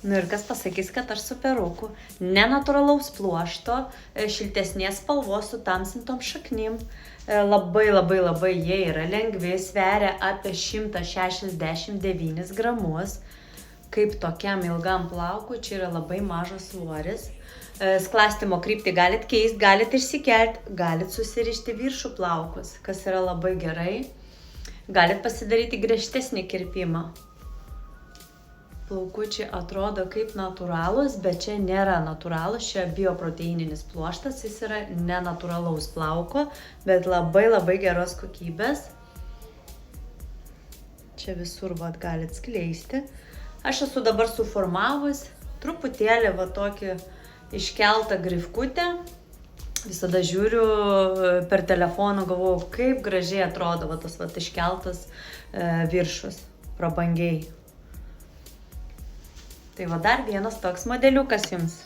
Nu ir kas pasakys, kad aš su peruku. Nenatūralaus pluošto, šiltesnės spalvos su tamsintom šaknim. Labai jie yra lengvi, sveria apie 169 gramus. Kaip tokiam ilgam plaukui, čia yra labai mažas svoris. Sklastimo kryptį galit keisti, galit išsikelti, galit susirišti viršų plaukus, kas yra labai gerai. Galit pasidaryti griežtesnį kirpimą. Plaukučiai atrodo kaip natūralūs, bet čia nėra natūralūs, čia bioproteininis pluoštas, jis yra nenatūralaus plauko, bet labai geros kokybės. Čia visur galit skleisti. Aš esu dabar suformavus truputėlį tokį iškeltą grifkutę. Visada žiūriu per telefoną, galvoju, kaip gražiai atrodo tas iškeltas viršus, prabangiai. Tai dar vienas toks modeliukas jums.